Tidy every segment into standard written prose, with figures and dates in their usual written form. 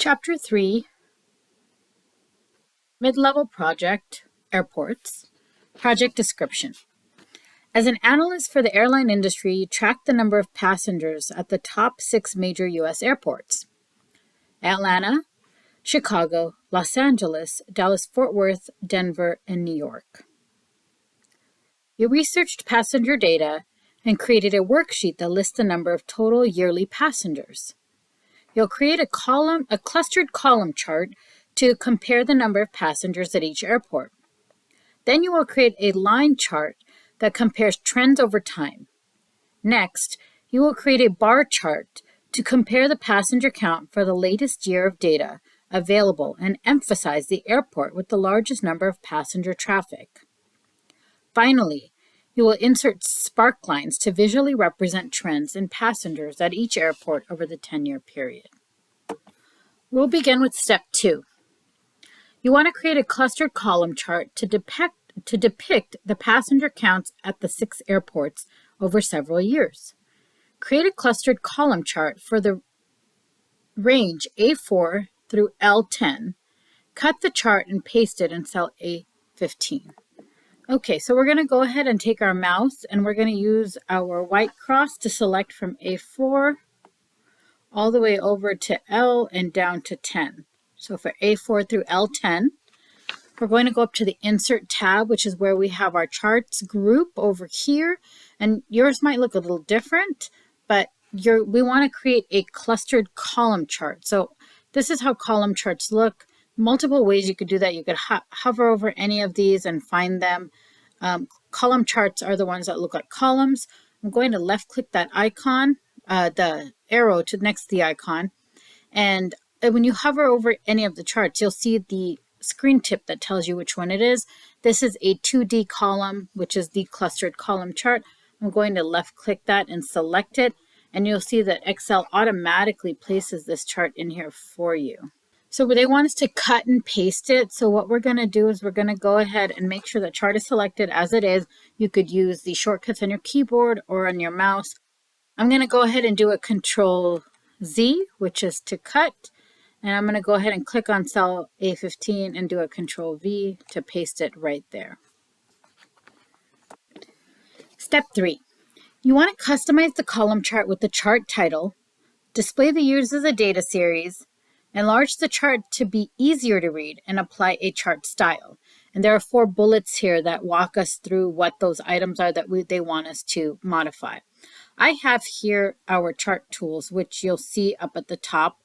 Chapter 3, Mid-Level Project, Airports, Project Description. As an analyst for the airline industry, you track the number of passengers at the top 6 major U.S. airports: Atlanta, Chicago, Los Angeles, Dallas-Fort Worth, Denver, and New York. You researched passenger data and created a worksheet that lists the number of total yearly passengers. You'll create a clustered column chart to compare the number of passengers at each airport. Then you will create a line chart that compares trends over time. Next, you will create a bar chart to compare the passenger count for the latest year of data available and emphasize the airport with the largest number of passenger traffic. Finally, you will insert spark lines to visually represent trends in passengers at each airport over the 10-year period. We'll begin with step 2. You want to create a clustered column chart to depict the passenger counts at the 6 airports over several years. Create a clustered column chart for the range A4 through L10. Cut the chart and paste it in cell A15. Okay, so we're going to go ahead and take our mouse and we're going to use our white cross to select from A4 all the way over to L and down to 10. So for A4 through L10, we're going to go up to the Insert tab, which is where we have our charts group over here. And yours might look a little different, but we want to create a clustered column chart. So this is how column charts look. Multiple ways you could do that. You could hover over any of these and find them. Column charts are the ones that look like columns. I'm going to left click that icon, the arrow to next to the icon. And when you hover over any of the charts, you'll see the screen tip that tells you which one it is. This is a 2D column, which is the clustered column chart. I'm going to left click that and select it. And you'll see that Excel automatically places this chart in here for you. So they want us to cut and paste it. So what we're going to do is we're going to go ahead and make sure the chart is selected as it is. You could use the shortcuts on your keyboard or on your mouse. I'm going to go ahead and do a Control Z, which is to cut. And I'm going to go ahead and click on cell A15 and do a Control V to paste it right there. Step 3. You want to customize the column chart with the chart title, display the years of the data series, enlarge the chart to be easier to read, and apply a chart style. And there are 4 bullets here that walk us through what those items are that they want us to modify. I have here our chart tools, which you'll see up at the top.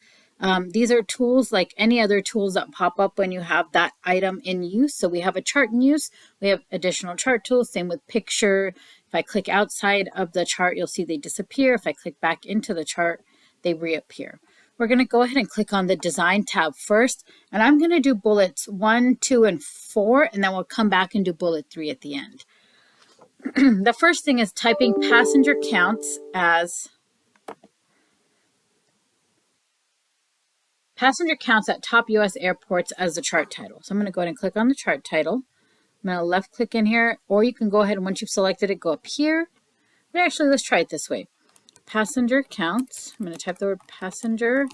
These are tools like any other tools that pop up when you have that item in use. So we have a chart in use. We have additional chart tools. Same with picture. If I click outside of the chart, you'll see they disappear. If I click back into the chart, they reappear. We're going to go ahead and click on the Design tab first. And I'm going to do bullets 1, 2, and 4. And then we'll come back and do bullet 3 at the end. The first thing is typing passenger counts at top U.S. airports as the chart title. So I'm going to go ahead and click on the chart title. I'm going to left click in here, or you can go ahead and once you've selected it, go up here. But actually, let's try it this way. Passenger counts. I'm going to type the word passenger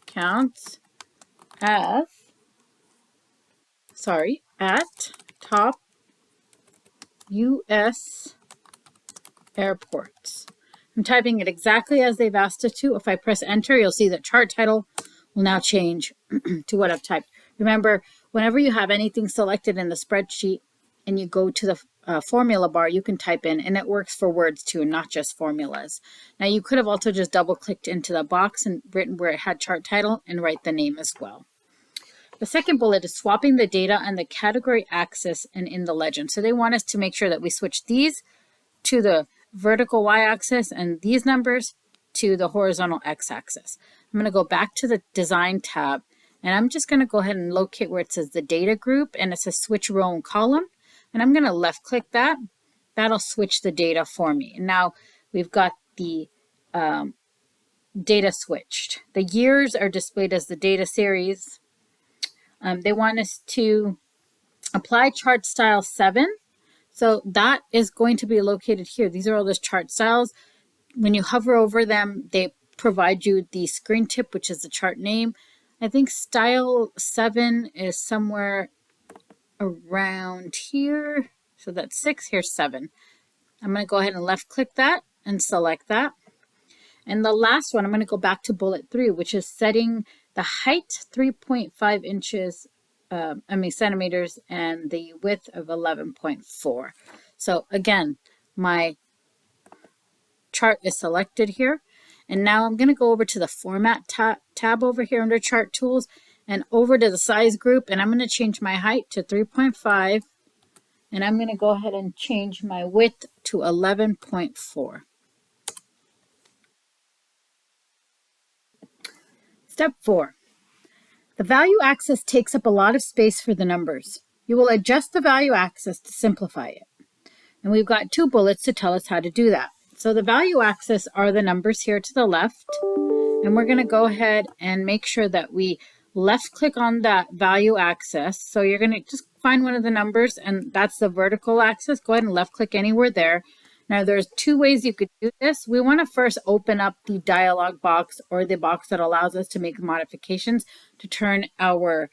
counts at top U.S. airports. I'm typing it exactly as they've asked it to. If I press enter, you'll see that chart title will now change to what I've typed. Remember, whenever you have anything selected in the spreadsheet and you go to the formula bar, you can type in, and it works for words too, not just formulas. Now, you could have also just double-clicked into the box and written where it had chart title and write the name as well. The second bullet is swapping the data on the category axis and in the legend. So they want us to make sure that we switch these to the vertical y-axis and these numbers to the horizontal x-axis. I'm going to go back to the Design tab, and I'm just going to go ahead and locate where it says the data group, and it says switch row and column. And I'm going to left click that. That'll switch the data for me. And now we've got the data switched. The years are displayed as the data series. They want us to apply chart style 7. So that is going to be located here. These are all those chart styles. When you hover over them, they provide you the screen tip, which is the chart name. I think style 7 is somewhere around here. So that's 6, here's 7. I'm going to go ahead and left click that and select that. And the last one, I'm going to go back to bullet 3, which is setting the height 3.5 inches, centimeters, and the width of 11.4. So again, my chart is selected here. And now I'm going to go over to the Format tab over here under Chart Tools and over to the Size group. And I'm going to change my height to 3.5. And I'm going to go ahead and change my width to 11.4. Step 4. The value axis takes up a lot of space for the numbers. You will adjust the value axis to simplify it. And we've got 2 bullets to tell us how to do that. So the value axis are the numbers here to the left. And we're going to go ahead and make sure that we left click on that value axis. So you're going to just find one of the numbers, and that's the vertical axis. Go ahead and left click anywhere there. Now there's 2 ways you could do this. We want to first open up the dialog box or the box that allows us to make modifications to turn our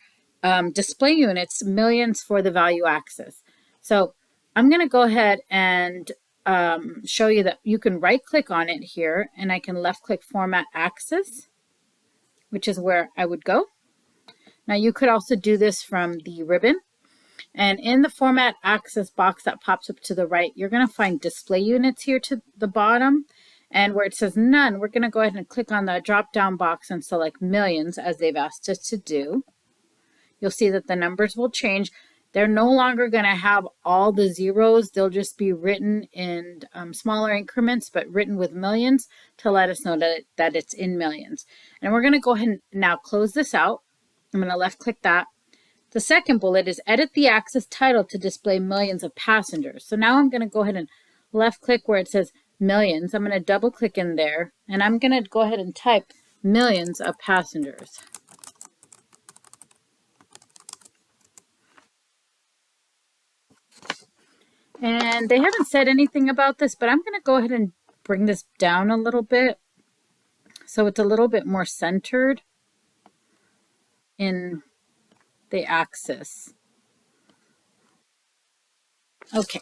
display units millions for the value axis. So I'm going to go ahead and show you that you can right click on it here, and I can left click Format Axis, which is where I would go. Now you could also do this from the ribbon. And in the Format Axis box that pops up to the right, you're going to find display units here to the bottom. And where it says none, we're going to go ahead and click on the drop down box and select millions as they've asked us to do. You'll see that the numbers will change. They're no longer going to have all the zeros. They'll just be written in smaller increments, but written with millions to let us know that it's in millions. And we're going to go ahead and now close this out. I'm going to left click that. The second bullet is edit the axis title to display millions of passengers. So now I'm going to go ahead and left click where it says millions. I'm going to double click in there, and I'm going to go ahead and type millions of passengers. And they haven't said anything about this, but I'm going to go ahead and bring this down a little bit so it's a little bit more centered in the axis. Okay.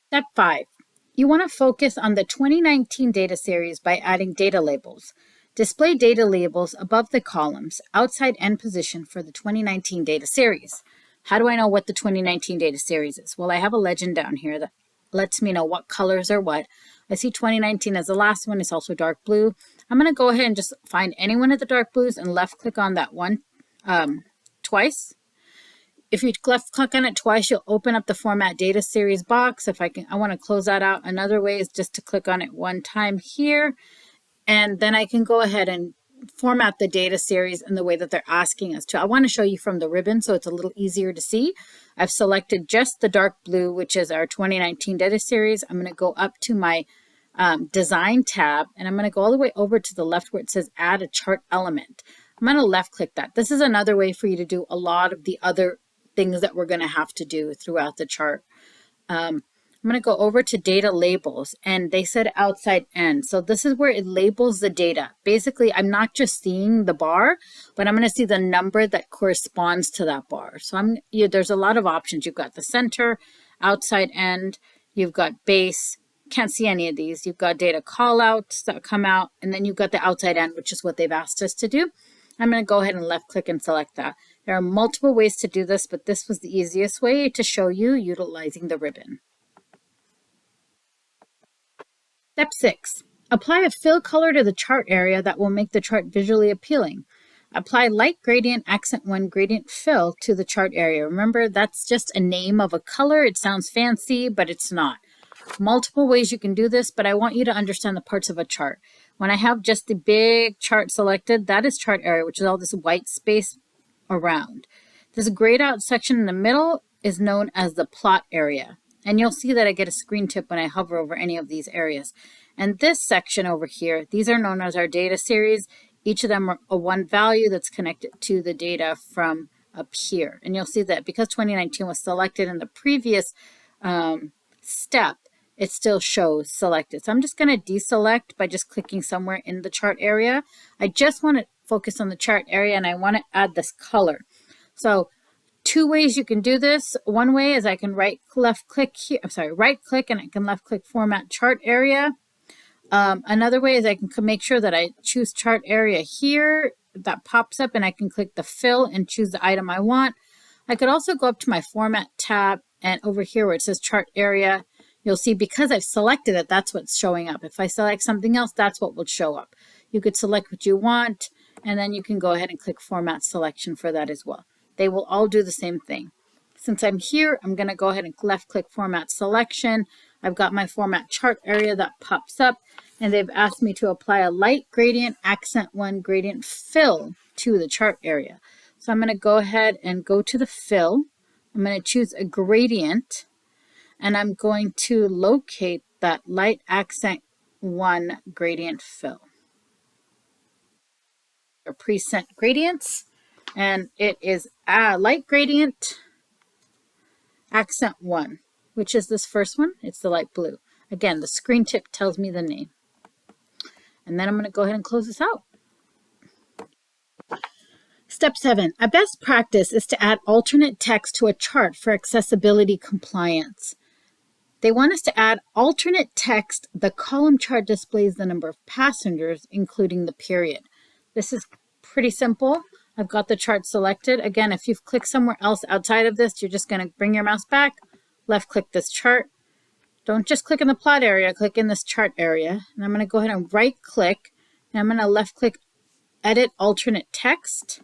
Step 5. You want to focus on the 2019 data series by adding data labels. Display data labels above the columns, outside end position for the 2019 data series. How do I know what the 2019 data series is? Well, I have a legend down here that lets me know what colors are what. I see 2019 as the last one. It's also dark blue. I'm going to go ahead and just find any one of the dark blues and left click on that one twice. If you left click on it twice, you'll open up the Format Data Series box. If I want to close that out. Another way is just to click on it one time here. And then I can go ahead and format the data series in the way that they're asking us to. I want to show you from the ribbon so it's a little easier to see. I've selected just the dark blue, which is our 2019 data series. I'm going to go up to my Design tab, and I'm going to go all the way over to the left where it says Add a Chart Element. I'm going to left click that. This is another way for you to do a lot of the other things that we're going to have to do throughout the chart. I'm going to go over to data labels, and they said outside end. So this is where it labels the data. Basically, I'm not just seeing the bar, but I'm going to see the number that corresponds to that bar. So there's a lot of options. You've got the center, outside end, you've got base, can't see any of these. You've got data callouts that come out, and then you've got the outside end, which is what they've asked us to do. I'm going to go ahead and left click and select that. There are multiple ways to do this, but this was the easiest way to show you utilizing the ribbon. Step 6. Apply a fill color to the chart area that will make the chart visually appealing. Apply light gradient accent 1 gradient fill to the chart area. Remember, that's just a name of a color. It sounds fancy, but it's not. Multiple ways you can do this, but I want you to understand the parts of a chart. When I have just the big chart selected, that is chart area, which is all this white space around. This grayed out section in the middle is known as the plot area. And you'll see that I get a screen tip when I hover over any of these areas. And this section over here, these are known as our data series. Each of them are a one value that's connected to the data from up here. And you'll see that because 2019 was selected in the previous step, it still shows selected. So I'm just going to deselect by just clicking somewhere in the chart area. I just want to focus on the chart area and I want to add this color. So two ways you can do this. One way is I can right click and I can left click format chart area. Another way is I can make sure that I choose chart area here. That pops up and I can click the fill and choose the item I want. I could also go up to my format tab and over here where it says chart area, you'll see because I've selected it, that's what's showing up. If I select something else, that's what will show up. You could select what you want and then you can go ahead and click format selection for that as well. They will all do the same thing. Since I'm here, I'm going to go ahead and left click format selection. I've got my format chart area that pops up and they've asked me to apply a light gradient accent 1 gradient fill to the chart area. So I'm going to go ahead and go to the fill. I'm going to choose a gradient and I'm going to locate that light accent 1 gradient fill. Or preset gradients, and it is a light gradient accent 1, which is this first one. It's the light blue. Again, the screen tip tells me the name. And then I'm going to go ahead and close this out. Step 7. A best practice is to add alternate text to a chart for accessibility compliance. They want us to add alternate text. The column chart displays the number of passengers, including the period. This is pretty simple. I've got the chart selected. Again, if you've clicked somewhere else outside of this, you're just going to bring your mouse back, left click this chart. Don't just click in the plot area, click in this chart area. And I'm going to go ahead and right click and I'm going to left click edit alternate text.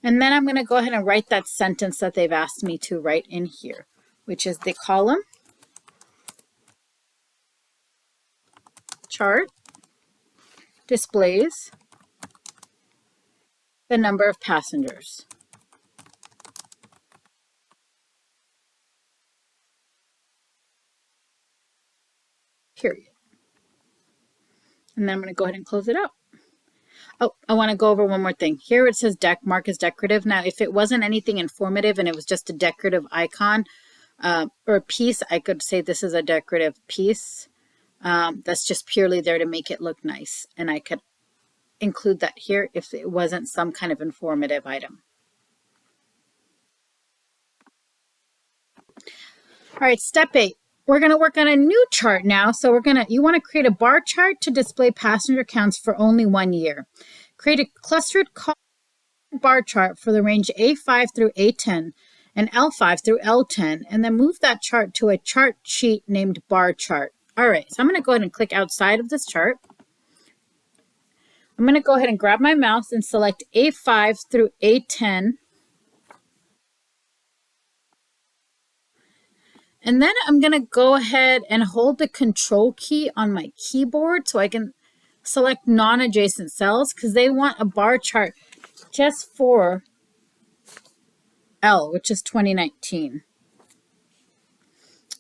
And then I'm going to go ahead and write that sentence that they've asked me to write in here, which is the column chart displays the number of passengers. Period. And then I'm going to go ahead and close it out. Oh, I want to go over one more thing. Here it says mark as decorative. Now, if it wasn't anything informative and it was just a decorative icon or a piece, I could say this is a decorative piece. That's just purely there to make it look nice. And I could include that here if it wasn't some kind of informative item. All right, step 8. We're going to work on a new chart now. So you want to create a bar chart to display passenger counts for only 1 year. Create a clustered bar chart for the range A5 through A10 and L5 through L10, and then move that chart to a chart sheet named bar chart. All right, so I'm going to go ahead and click outside of this chart. I'm going to go ahead and grab my mouse and select A5 through A10. And then I'm going to go ahead and hold the control key on my keyboard so I can select non-adjacent cells because they want a bar chart just for L, which is 2019.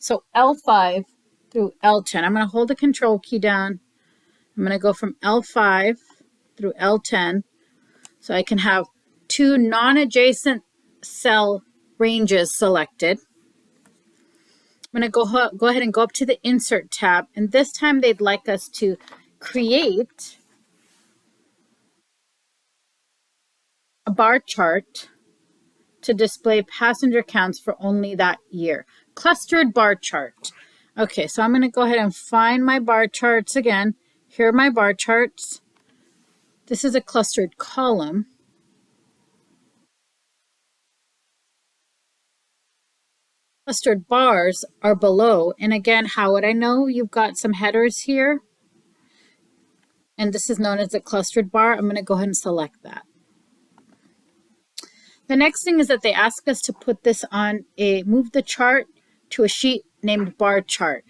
So L5 through L10. I'm going to hold the control key down. I'm going to go from L5 through L10 so I can have two non-adjacent cell ranges selected. I'm going to go ahead and go up to the Insert tab, and this time they'd like us to create a bar chart to display passenger counts for only that year. Clustered bar chart. Okay, so I'm going to go ahead and find my bar charts again. Here are my bar charts. This is a clustered column. Clustered bars are below. And again, how would I know? You've got some headers here. And this is known as a clustered bar. I'm going to go ahead and select that. The next thing is that they ask us to put this on move the chart to a sheet named bar chart.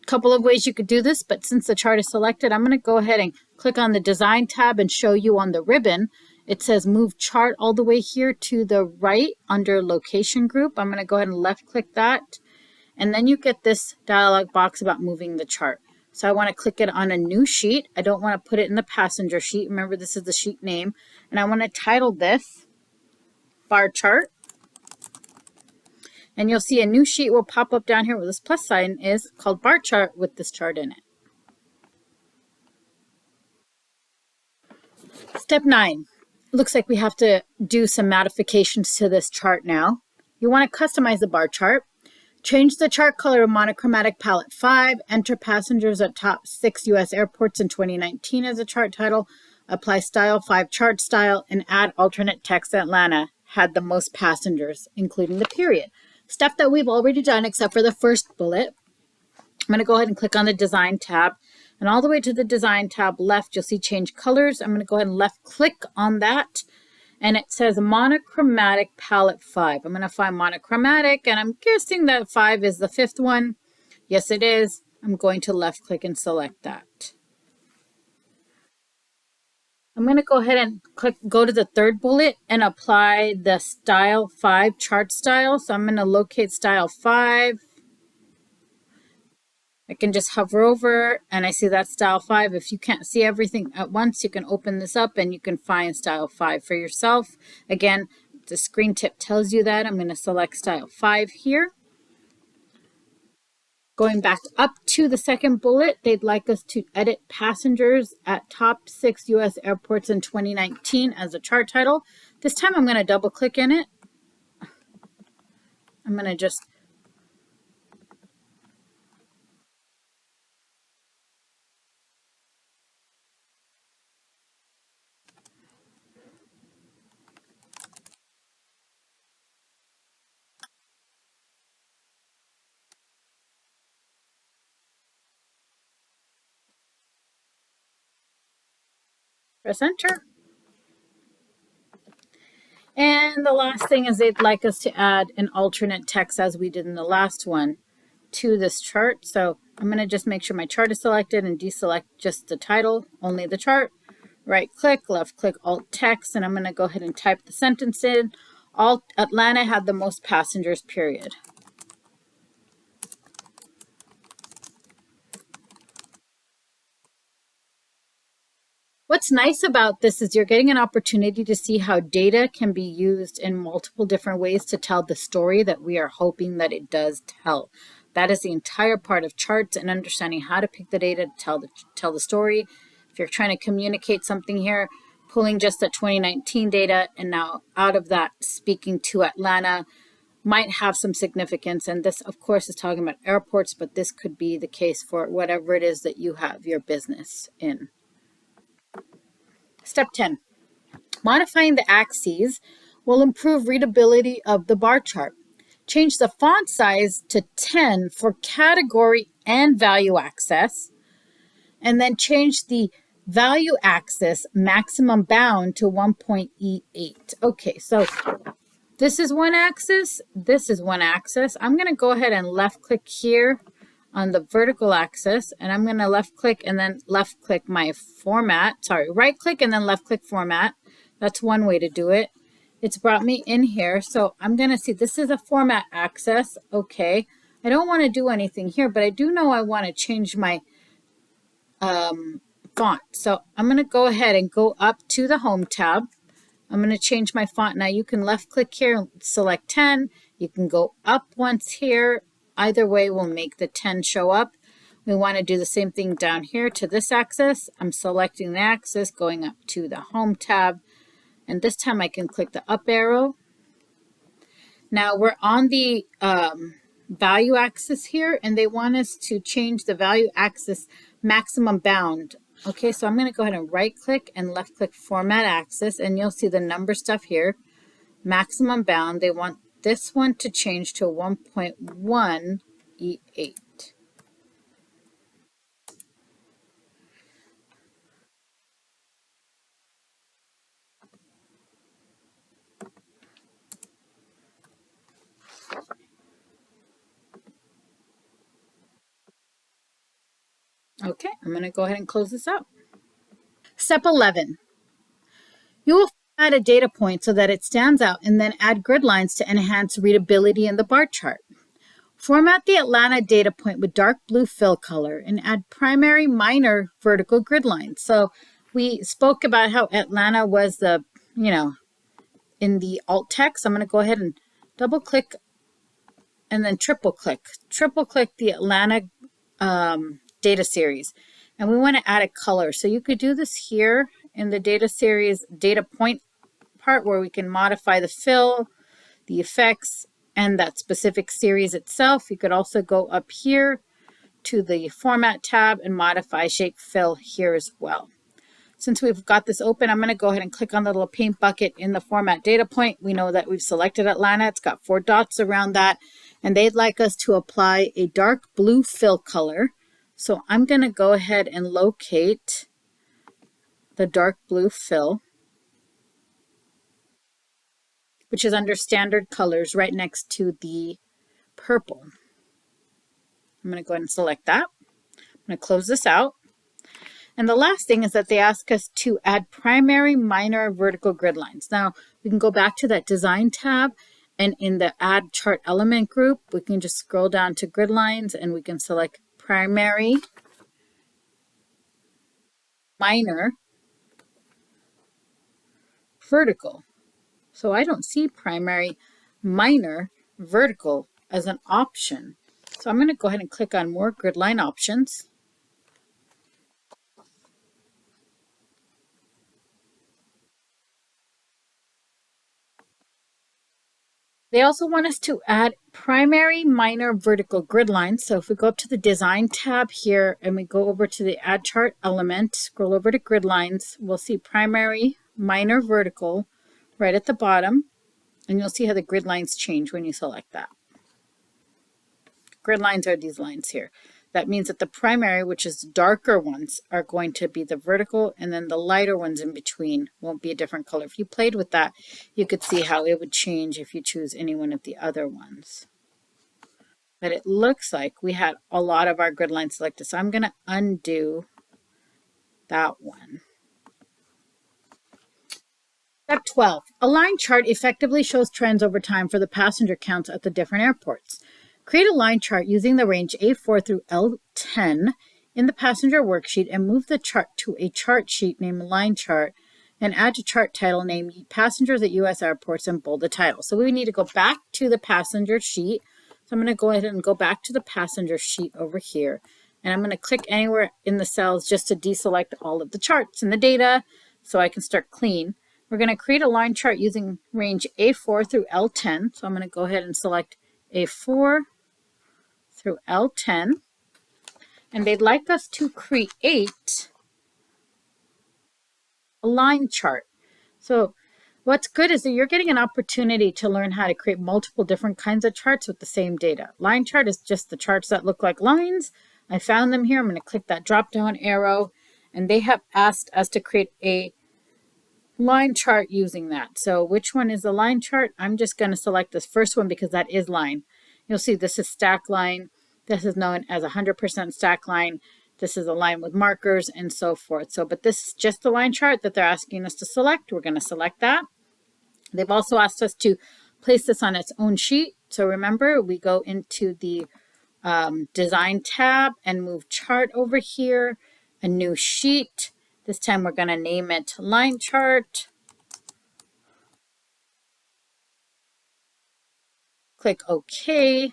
A couple of ways you could do this, but since the chart is selected, I'm going to go ahead and click on the Design tab and show you on the ribbon. It says Move Chart all the way here to the right under Location Group. I'm going to go ahead and left click that. And then you get this dialog box about moving the chart. So I want to click it on a new sheet. I don't want to put it in the passenger sheet. Remember, this is the sheet name. And I want to title this Bar Chart. And you'll see a new sheet will pop up down here where this plus sign is called Bar Chart with this chart in it. Step 9. It looks like we have to do some modifications to this chart now. You want to customize the bar chart. Change the chart color of monochromatic palette 5. Enter passengers at top 6 U.S. airports in 2019 as a chart title. Apply style 5 chart style and add alternate text. Atlanta had the most passengers, including the period. Stuff that we've already done except for the first bullet. I'm going to go ahead and click on the design tab. And all the way to the design tab left, you'll see change colors. I'm going to go ahead and left click on that. And it says monochromatic palette 5. I'm going to find monochromatic, and I'm guessing that 5 is the 5th one. Yes, it is. I'm going to left click and select that. I'm going to go ahead and go to the third bullet and apply the style 5 chart style. So I'm going to locate style 5. I can just hover over and I see that style 5. If you can't see everything at once, you can open this up and you can find style 5 for yourself. Again, the screen tip tells you that. I'm going to select style 5 here. Going back up to the second bullet, they'd like us to edit passengers at top 6 U.S. airports in 2019 as a chart title. This time I'm going to double click in it. I'm going to just press enter. And the last thing is they'd like us to add an alternate text as we did in the last one to this chart. So I'm going to just make sure my chart is selected and deselect just the title, only the chart. Right click, left click, alt text, and I'm going to go ahead and type the sentence in. Atlanta had the most passengers, period. What's nice about this is you're getting an opportunity to see how data can be used in multiple different ways to tell the story that we are hoping that it does tell. That is the entire part of charts and understanding how to pick the data to tell the story. If you're trying to communicate something here, pulling just the 2019 data and now out of that speaking to Atlanta might have some significance. And this, of course, is talking about airports, but this could be the case for whatever it is that you have your business in. Step 10. Modifying the axes will improve readability of the bar chart. Change the font size to 10 for category and value access, and then change the value axis maximum bound to 1.E8. Okay, so this is one axis, this is one axis. I'm going to go ahead and left click here on the vertical axis, and I'm going to left click and then left click my format. Sorry, right click and then left click format. That's one way to do it. It's brought me in here. So I'm going to see this is a format axis. Okay. I don't want to do anything here, but I do know I want to change my font. So I'm going to go ahead and go up to the home tab. I'm going to change my font. Now you can left click here, select 10. You can go up once here. Either way will make the 10 show up. We want to do the same thing down here to this axis. I'm selecting the axis, going up to the home tab. And this time I can click the up arrow. Now we're on the value axis here, and they want us to change the value axis maximum bound. Okay, so I'm going to go ahead and right click and left click format axis, and you'll see the number stuff here. Maximum bound, they want this one to change to 1.1 E8. Okay, I'm going to go ahead and close this out. Step 11. You will add a data point so that it stands out and then add grid lines to enhance readability in the bar chart. Format the Atlanta data point with dark blue fill color and add primary minor vertical grid lines. So we spoke about how Atlanta was the, in the alt text. I'm going to go ahead and double click and then triple click the Atlanta data series. And we want to add a color. So you could do this here in the data series data point part where we can modify the fill, the effects, and that specific series itself. You could also go up here to the Format tab and modify shape fill here as well. Since we've got this open, I'm going to go ahead and click on the little paint bucket in the Format data point. We know that we've selected Atlanta. It's got 4 dots around that, and they'd like us to apply a dark blue fill color. So I'm going to go ahead and locate the dark blue fill, which is under standard colors right next to the purple. I'm going to go ahead and select that. I'm going to close this out. And the last thing is that they ask us to add primary, minor, vertical grid lines. Now, we can go back to that design tab, and in the add chart element group, we can just scroll down to grid lines and we can select primary, minor, vertical. So I don't see primary, minor, vertical as an option. So I'm going to go ahead and click on more grid line options. They also want us to add primary, minor, vertical grid lines. So if we go up to the design tab here and we go over to the add chart element, scroll over to grid lines, we'll see primary, minor, vertical right at the bottom. And you'll see how the grid lines change when you select that. Grid lines are these lines here. That means that the primary, which is darker ones, are going to be the vertical, and then the lighter ones in between won't be a different color. If you played with that, you could see how it would change if you choose any one of the other ones. But it looks like we had a lot of our grid lines selected, so I'm going to undo that one. Step 12. A line chart effectively shows trends over time for the passenger counts at the different airports. Create a line chart using the range A4 through L10 in the passenger worksheet and move the chart to a chart sheet named Line Chart and add a chart title named Passengers at U.S. Airports and bold the title. So we need to go back to the passenger sheet. So I'm going to go ahead and go back to the passenger sheet over here. And I'm going to click anywhere in the cells just to deselect all of the charts and the data so I can start clean. We're going to create a line chart using range A4 through L10. So I'm going to go ahead and select A4 through L10, and they'd like us to create a line chart. So what's good is that you're getting an opportunity to learn how to create multiple different kinds of charts with the same data. Line chart is just the charts that look like lines. I found them here. I'm going to click that drop down arrow, and they have asked us to create a line chart using that. So which one is the line chart? I'm just going to select this first one because that is line. You'll see this is stack line. This is known as 100% stack line. This is a line with markers and so forth. But this is just the line chart that they're asking us to select. We're going to select that. They've also asked us to place this on its own sheet. So remember, we go into the design tab and move chart over here, a new sheet. This time we're going to name it line chart. Click OK.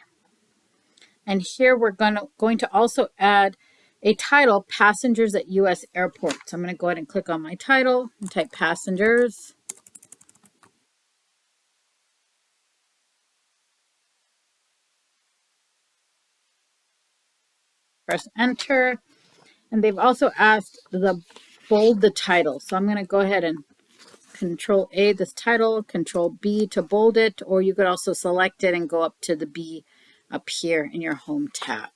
And here we're going to also add a title, Passengers at U.S. Airports. I'm going to go ahead and click on my title and type Passengers. Press Enter. And they've also asked the bold the title. So I'm going to go ahead and Control A this title, Control B to bold it, or you could also select it and go up to the B up here in your home tab.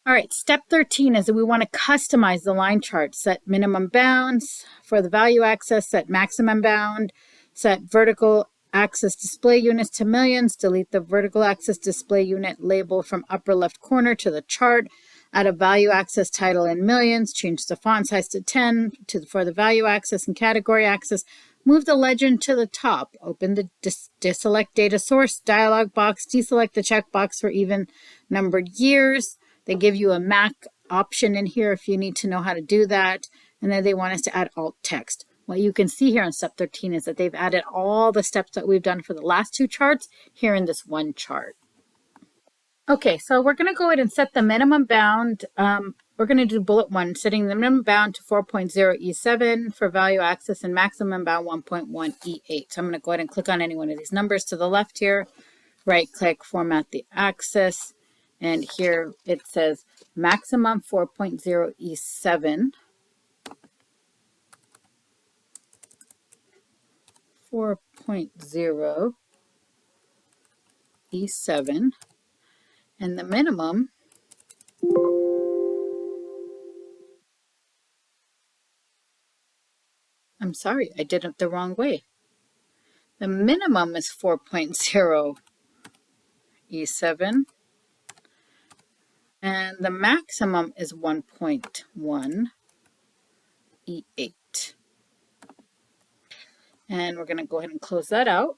All right, step 13 is that we want to customize the line chart. Set minimum bounds for the value axis, set maximum bound, set vertical axis display units to millions, delete the vertical axis display unit label from upper left corner to the chart, add a value axis title in millions, change the font size to 10 for the value axis and category axis, move the legend to the top, open the deselect data source dialog box, deselect the checkbox for even numbered years. They give you a Mac option in here if you need to know how to do that. And then they want us to add alt text. What you can see here on step 13 is that they've added all the steps that we've done for the last 2 charts here in this one chart. Okay, so we're going to go ahead and set the minimum bound we're going to do bullet 1, setting the minimum bound to 4.0 E7 for value access and maximum bound 1.1 E8. So I'm going to go ahead and click on any one of these numbers to the left here, right click, format the axis, and here it says maximum 4.0 E7. 4.0 E7, and the minimum I'm sorry, I did it the wrong way. The minimum is 4.0 E7, and the maximum is 1.1 E8. And we're going to go ahead and close that out.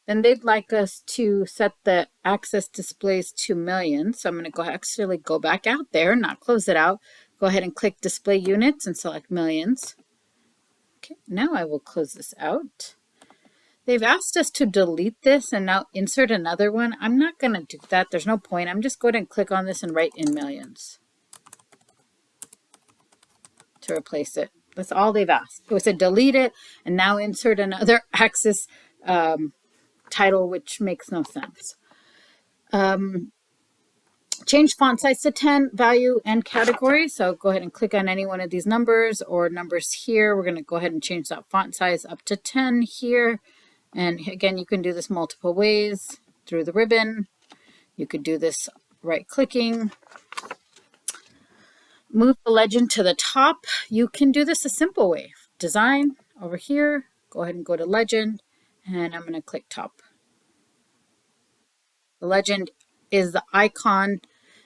Then they'd like us to set the access displays to millions. So I'm going to actually go back out there, not close it out. Go ahead and click display units and select millions. Okay, now I will close this out. They've asked us to delete this and now insert another one. I'm not going to do that. There's no point. I'm just going to click on this and write in millions to replace it. That's all they've asked. It was a delete it and now insert another axis title, which makes no sense. Change font size to 10, value and category. So go ahead and click on any one of these numbers or numbers here. We're going to go ahead and change that font size up to 10 here. And again, you can do this multiple ways through the ribbon. You could do this right clicking. Move the legend to the top. You can do this a simple way. Design over here. Go ahead and go to legend. And I'm going to click top. The legend is the icon,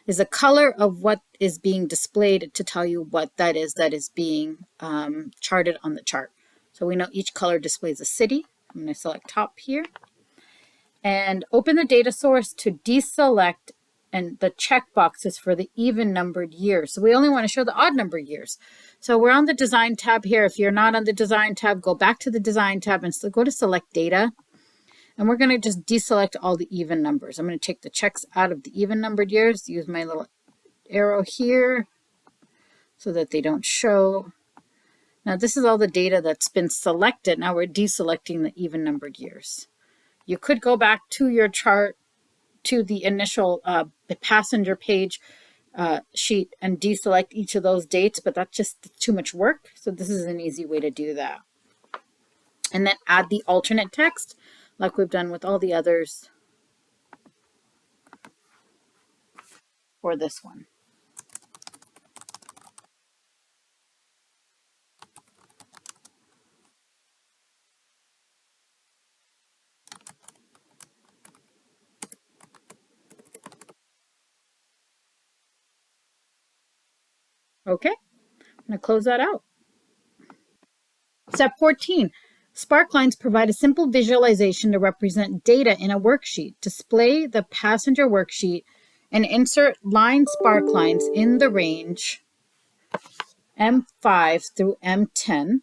is a color of what is being displayed to tell you what that is being charted on the chart. So we know each color displays a city. I'm going to select top here. And open the data source to deselect and the check boxes for the even numbered years. So we only want to show the odd numbered years. So we're on the design tab here. If you're not on the design tab, go back to the design tab and go to select data. And we're going to just deselect all the even numbers. I'm going to take the checks out of the even numbered years, use my little arrow here so that they don't show. Now this is all the data that's been selected. Now we're deselecting the even numbered years. You could go back to your chart, to the initial the passenger page sheet and deselect each of those dates, but that's just too much work. So this is an easy way to do that. And then add the alternate text like we've done with all the others for this one. Okay, I'm going to close that out. Step 14. Sparklines provide a simple visualization to represent data in a worksheet. Display the passenger worksheet and insert line sparklines in the range M5 through M10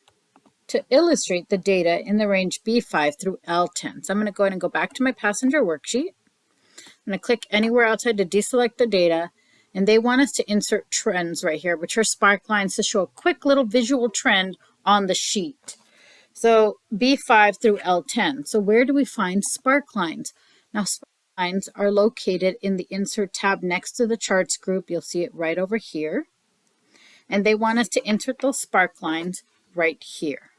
to illustrate the data in the range B5 through L10. So I'm going to go ahead and go back to my passenger worksheet. I'm going to click anywhere outside to deselect the data. And they want us to insert trends right here, which are sparklines to show a quick little visual trend on the sheet. So B5 through L10. So where do we find sparklines? Now sparklines are located in the Insert tab next to the Charts group. You'll see it right over here. And they want us to insert those sparklines right here.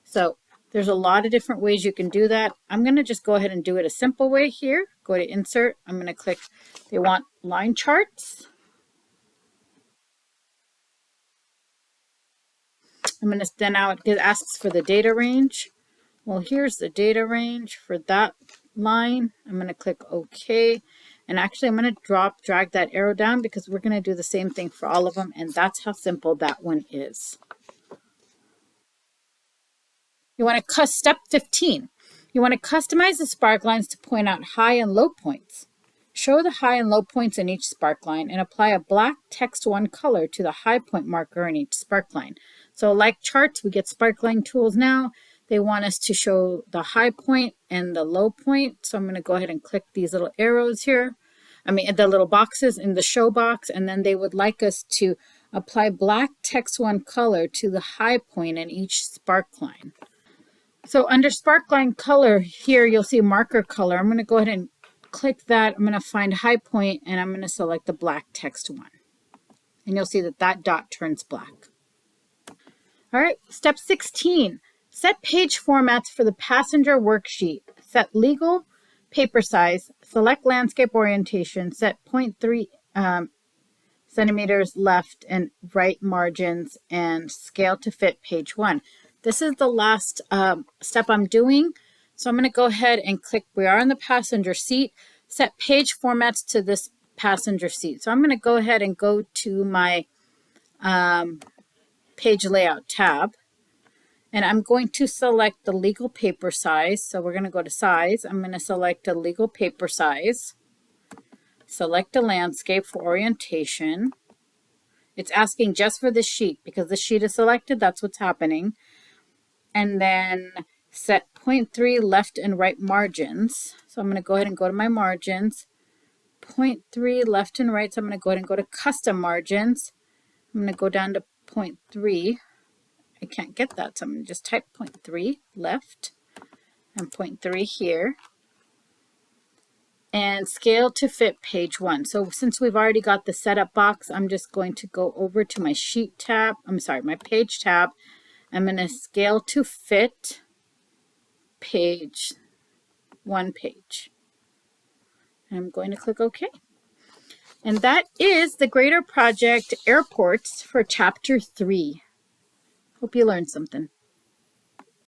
So there's a lot of different ways you can do that. I'm going to just go ahead and do it a simple way here. Go to Insert. I'm going to click, they want line charts. I'm going to then out, it asks for the data range. Well, here's the data range for that line. I'm going to click OK. And actually, I'm going to drag that arrow down because we're going to do the same thing for all of them. And that's how simple that one is. You want to step 15. You want to customize the sparklines to point out high and low points. Show the high and low points in each sparkline and apply a black text 1 color to the high point marker in each sparkline. So like charts, we get sparkline tools now. They want us to show the high point and the low point. So I'm going to go ahead and click these little arrows here. the little boxes in the show box, and then they would like us to apply black text 1 color to the high point in each sparkline. So under sparkline color here, you'll see marker color. I'm going to go ahead and click that. I'm going to find high point, and I'm going to select the black text 1. And you'll see that that dot turns black. All right, step 16. Set page formats for the passenger worksheet. Set legal paper size, select landscape orientation, set 0.3 centimeters left and right margins, and scale to fit page 1. This is the last step I'm doing. So I'm going to go ahead and click, we are in the passenger seat, set page formats to this passenger seat. So I'm going to go ahead and go to my page layout tab. And I'm going to select the legal paper size. So we're going to go to size. I'm going to select a legal paper size. Select a landscape for orientation. It's asking just for the sheet because the sheet is selected. That's what's happening. And then set 0.3 left and right margins. So I'm going to go ahead and go to my margins. 0.3 left and right. So I'm going to go ahead and go to custom margins. I'm going to go down to 0.3. I can't get that, so I'm going to just type 0.3 left and 0.3 here. And scale to fit page 1. So since we've already got the setup box, I'm just going to go over to my sheet tab. My page tab. I'm going to scale to fit page 1 page. And I'm going to click OK. And that is the Grader Project Airports for Chapter 3. Hope you learned something.